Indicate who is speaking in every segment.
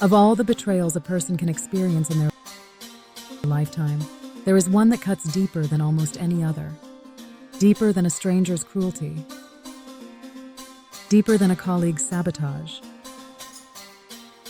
Speaker 1: Of all the betrayals a person can experience in their lifetime, there is one that cuts deeper than almost any other. Deeper than a stranger's cruelty. Deeper than a colleague's sabotage.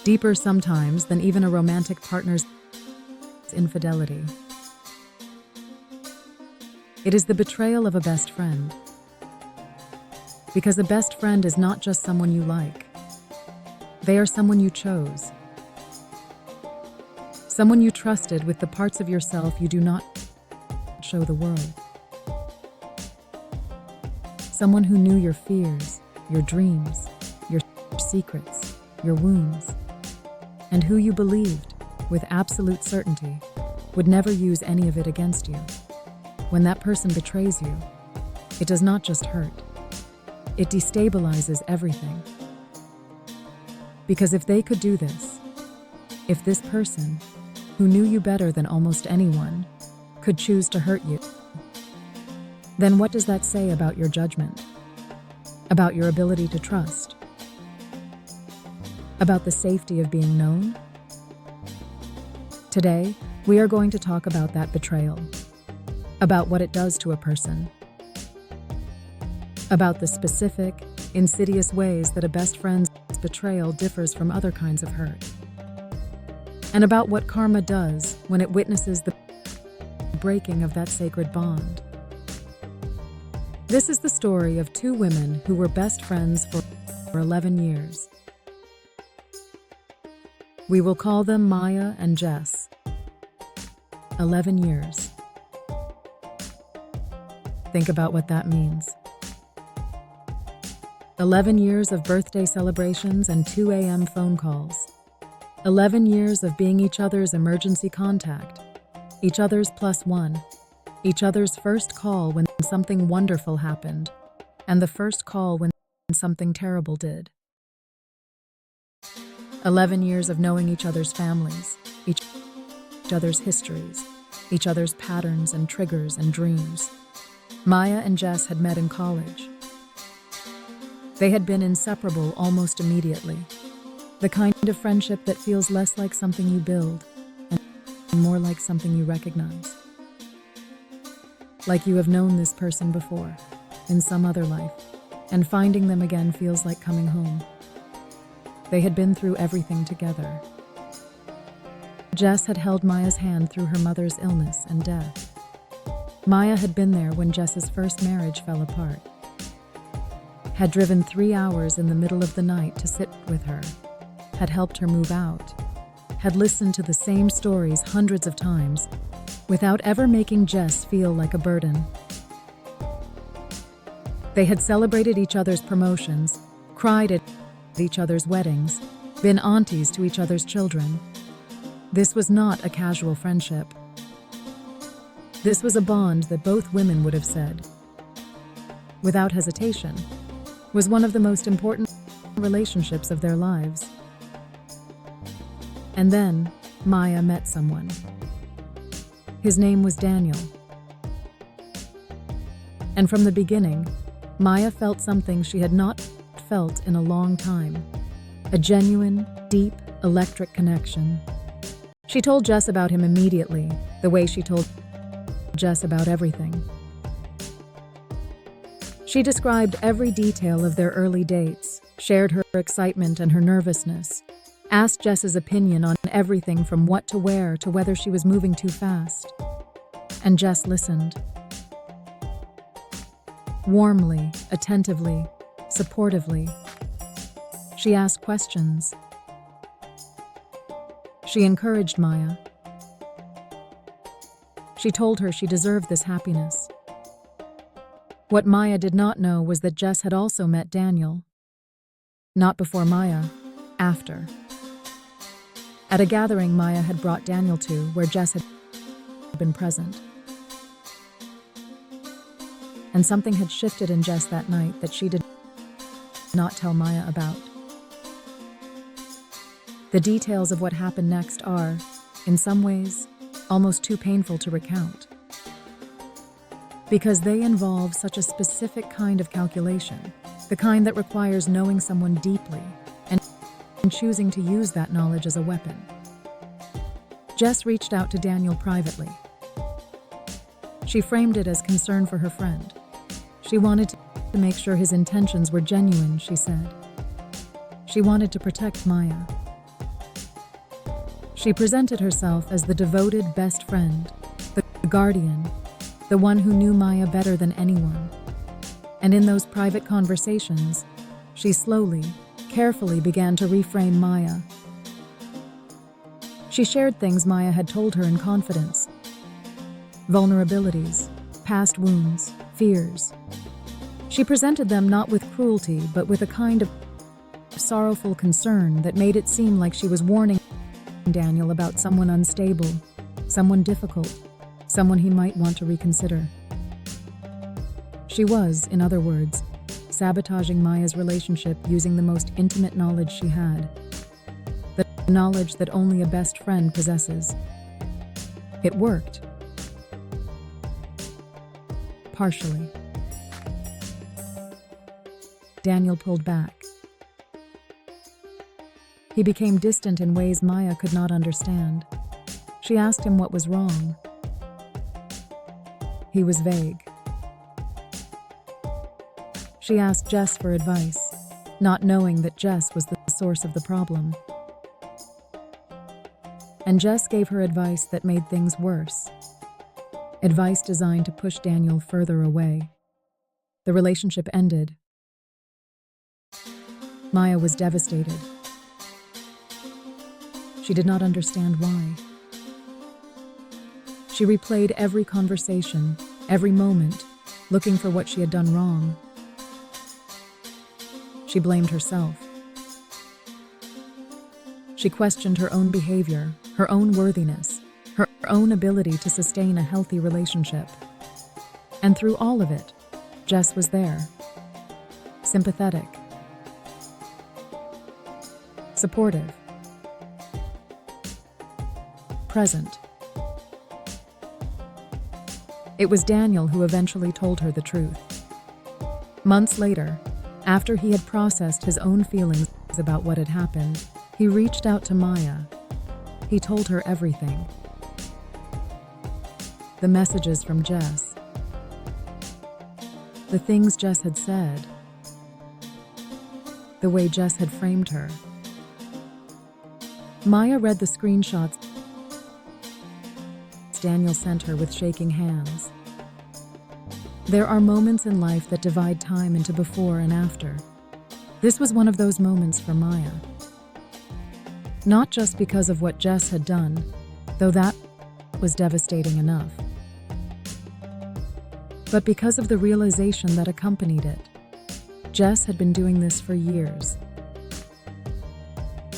Speaker 1: Deeper sometimes than even a romantic partner's infidelity. It is the betrayal of a best friend. Because a best friend is not just someone you like. They are someone you chose. Someone you trusted with the parts of yourself you do not show the world. Someone who knew your fears, your dreams, your secrets, your wounds, and who you believed, with absolute certainty, would never use any of it against you. When that person betrays you, it does not just hurt. It destabilizes everything. Because if they could do this, if this person, who knew you better than almost anyone, could choose to hurt you, then what does that say about your judgment? About your ability to trust? About the safety of being known? Today, we are going to talk about that betrayal. About what it does to a person. About the specific, insidious ways that a best friend's betrayal differs from other kinds of hurt. And about what karma does when it witnesses the breaking of that sacred bond. This is the story of two women who were best friends for 11 years. We will call them Maya and Jess. 11 years. Think about what that means. 11 years of birthday celebrations and 2 a.m. phone calls. 11 years of being each other's emergency contact, each other's +1, each other's first call when something wonderful happened, and the first call when something terrible did. 11 years of knowing each other's families, each other's histories, each other's patterns and triggers and dreams. Maya and Jess had met in college. They had been inseparable almost immediately. The kind of friendship that feels less like something you build and more like something you recognize. Like you have known this person before, in some other life, and finding them again feels like coming home. They had been through everything together. Jess had held Maya's hand through her mother's illness and death. Maya had been there when Jess's first marriage fell apart. Had driven 3 hours in the middle of the night to sit with her, had helped her move out, had listened to the same stories hundreds of times, without ever making Jess feel like a burden. They had celebrated each other's promotions, cried at each other's weddings, been aunties to each other's children. This was not a casual friendship. This was a bond that both women would have said, without hesitation, was one of the most important relationships of their lives. And then, Maya met someone. His name was Daniel. And from the beginning, Maya felt something she had not felt in a long time. A genuine, deep, electric connection. She told Jess about him immediately, the way she told Jess about everything. She described every detail of their early dates, shared her excitement and her nervousness, asked Jess's opinion on everything from what to wear to whether she was moving too fast. And Jess listened. Warmly, attentively, supportively. She asked questions. She encouraged Maya. She told her she deserved this happiness. What Maya did not know was that Jess had also met Daniel. Not before Maya, after. At a gathering Maya had brought Daniel to, where Jess had been present. And something had shifted in Jess that night that she did not tell Maya about. The details of what happened next are, in some ways, almost too painful to recount. Because they involve such a specific kind of calculation, the kind that requires knowing someone deeply and choosing to use that knowledge as a weapon. Jess reached out to Daniel privately. She framed it as concern for her friend. She wanted to make sure his intentions were genuine, she said. She wanted to protect Maya. She presented herself as the devoted best friend, the guardian, the one who knew Maya better than anyone. And in those private conversations, she slowly, carefully began to reframe Maya. She shared things Maya had told her in confidence. Vulnerabilities, past wounds, fears. She presented them not with cruelty, but with a kind of sorrowful concern that made it seem like she was warning Daniel about someone unstable, someone difficult, someone he might want to reconsider. She was, in other words, sabotaging Maya's relationship using the most intimate knowledge she had. The knowledge that only a best friend possesses. It worked. Partially. Daniel pulled back. He became distant in ways Maya could not understand. She asked him what was wrong. He was vague. She asked Jess for advice, not knowing that Jess was the source of the problem. And Jess gave her advice that made things worse. Advice designed to push Daniel further away. The relationship ended. Maya was devastated. She did not understand why. She replayed every conversation, every moment, looking for what she had done wrong. She blamed herself. She questioned her own behavior, her own worthiness, her own ability to sustain a healthy relationship. And through all of it, Jess was there. Sympathetic. Supportive. Present. It was Daniel who eventually told her the truth. Months later, after he had processed his own feelings about what had happened, he reached out to Maya. He told her everything. The messages from Jess. The things Jess had said. The way Jess had framed her. Maya read the screenshots Daniel sent her with shaking hands. There are moments in life that divide time into before and after. This was one of those moments for Maya. Not just because of what Jess had done, though that was devastating enough, but because of the realization that accompanied it. Jess had been doing this for years.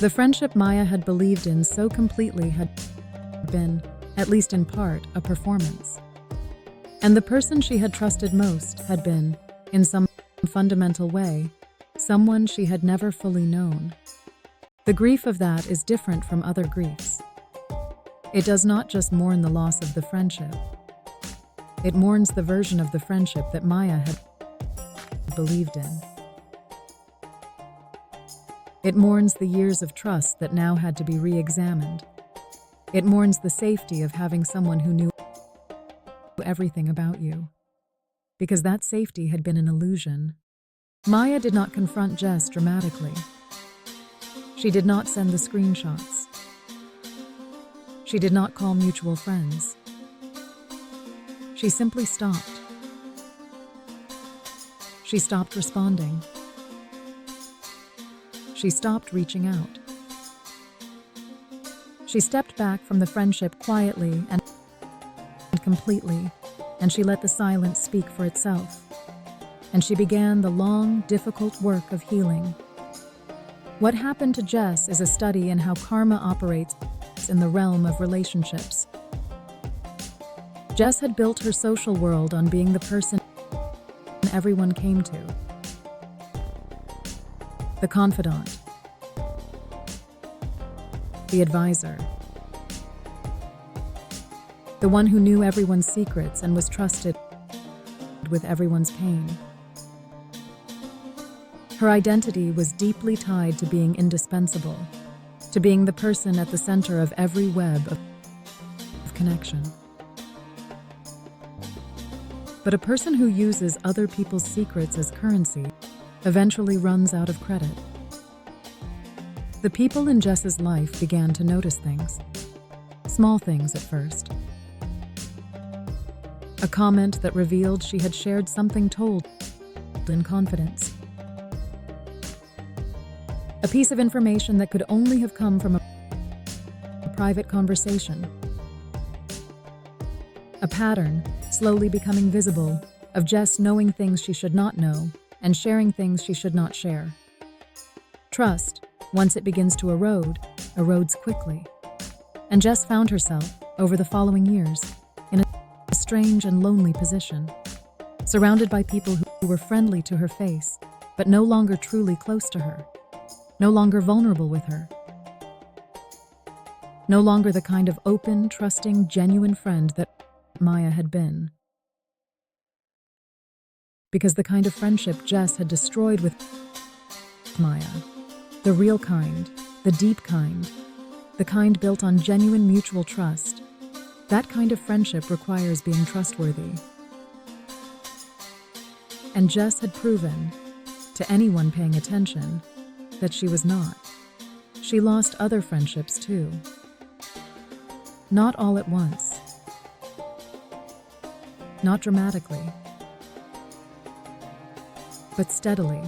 Speaker 1: The friendship Maya had believed in so completely had been, at least in part, a performance. And the person she had trusted most had been, in some fundamental way, someone she had never fully known. The grief of that is different from other griefs. It does not just mourn the loss of the friendship. It mourns the version of the friendship that Maya had believed in. It mourns the years of trust that now had to be re-examined. It mourns the safety of having someone who knew everything about you, because that safety had been an illusion. Maya did not confront Jess dramatically. She did not send the screenshots. She did not call mutual friends. She simply stopped. She stopped responding. She stopped reaching out. She stepped back from the friendship quietly and completely, and she let the silence speak for itself. And she began the long, difficult work of healing. What happened to Jess is a study in how karma operates in the realm of relationships. Jess had built her social world on being the person everyone came to. The confidant. The advisor. The one who knew everyone's secrets and was trusted with everyone's pain. Her identity was deeply tied to being indispensable, to being the person at the center of every web of connection. But a person who uses other people's secrets as currency eventually runs out of credit. The people in Jess's life began to notice things. Small things at first. A comment that revealed she had shared something told in confidence. A piece of information that could only have come from a private conversation. A pattern slowly becoming visible of Jess knowing things she should not know and sharing things she should not share. Trust, once it begins to erode, erodes quickly. And Jess found herself, over the following years, in a strange and lonely position, surrounded by people who were friendly to her face, but no longer truly close to her, no longer vulnerable with her, no longer the kind of open, trusting, genuine friend that Maya had been. Because the kind of friendship Jess had destroyed with Maya, the real kind, the deep kind, the kind built on genuine mutual trust, that kind of friendship requires being trustworthy. And Jess had proven, to anyone paying attention, that she was not. She lost other friendships too. Not all at once. Not dramatically. But steadily.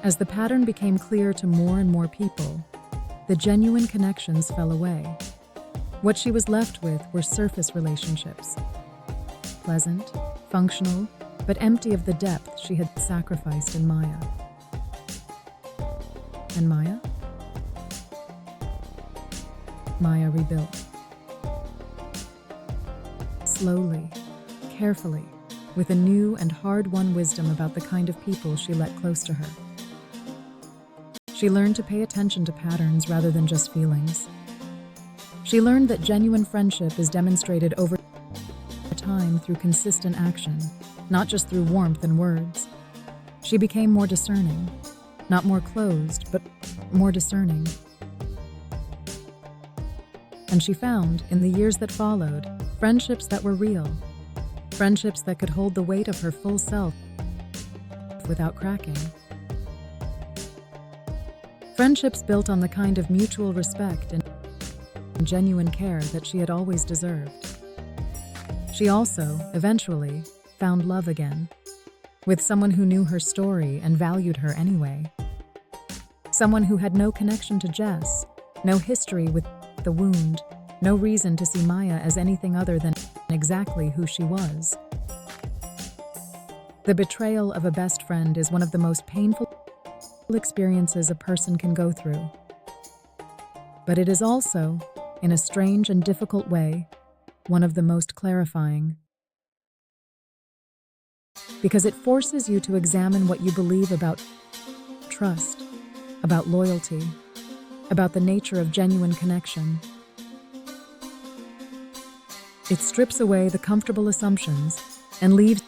Speaker 1: As the pattern became clear to more and more people, the genuine connections fell away. What she was left with were surface relationships. Pleasant, functional, but empty of the depth she had sacrificed in Maya. And Maya? Maya rebuilt. Slowly, carefully, with a new and hard-won wisdom about the kind of people she let close to her. She learned to pay attention to patterns rather than just feelings. She learned that genuine friendship is demonstrated over time through consistent action, not just through warmth and words. She became more discerning, not more closed, but more discerning. And she found, in the years that followed, friendships that were real, friendships that could hold the weight of her full self without cracking. Friendships built on the kind of mutual respect and genuine care that she had always deserved. She also, eventually, found love again, with someone who knew her story and valued her anyway. Someone who had no connection to Jess, no history with the wound, no reason to see Maya as anything other than exactly who she was. The betrayal of a best friend is one of the most painful experiences a person can go through. But it is also, in a strange and difficult way, one of the most clarifying. Because it forces you to examine what you believe about trust, about loyalty, about the nature of genuine connection. It strips away the comfortable assumptions and leaves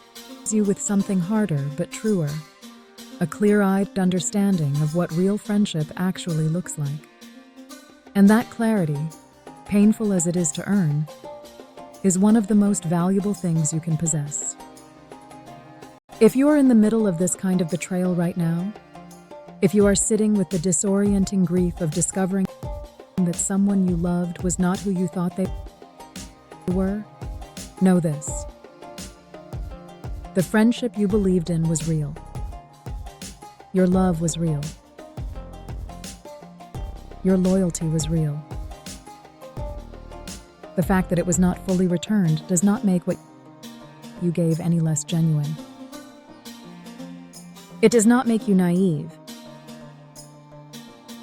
Speaker 1: you with something harder but truer, a clear-eyed understanding of what real friendship actually looks like. And that clarity, painful as it is to earn, is one of the most valuable things you can possess. If you are in the middle of this kind of betrayal right now, if you are sitting with the disorienting grief of discovering that someone you loved was not who you thought they were, know this. The friendship you believed in was real. Your love was real. Your loyalty was real. The fact that it was not fully returned does not make what you gave any less genuine. It does not make you naive.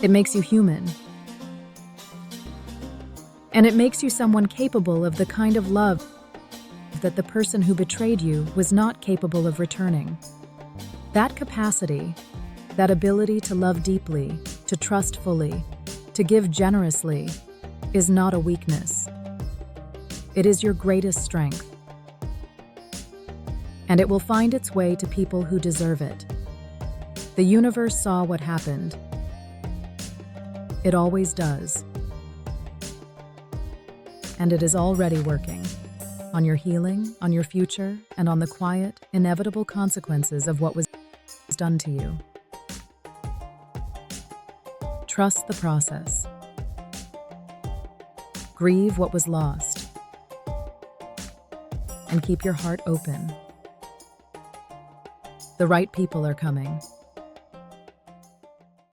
Speaker 1: It makes you human. And it makes you someone capable of the kind of love that the person who betrayed you was not capable of returning. That capacity, that ability to love deeply, to trust fully, to give generously, is not a weakness. It is your greatest strength. And it will find its way to people who deserve it. The universe saw what happened. It always does. And it is already working on your healing, on your future, and on the quiet, inevitable consequences of what was done to you. Trust the process. Grieve what was lost. And keep your heart open. The right people are coming.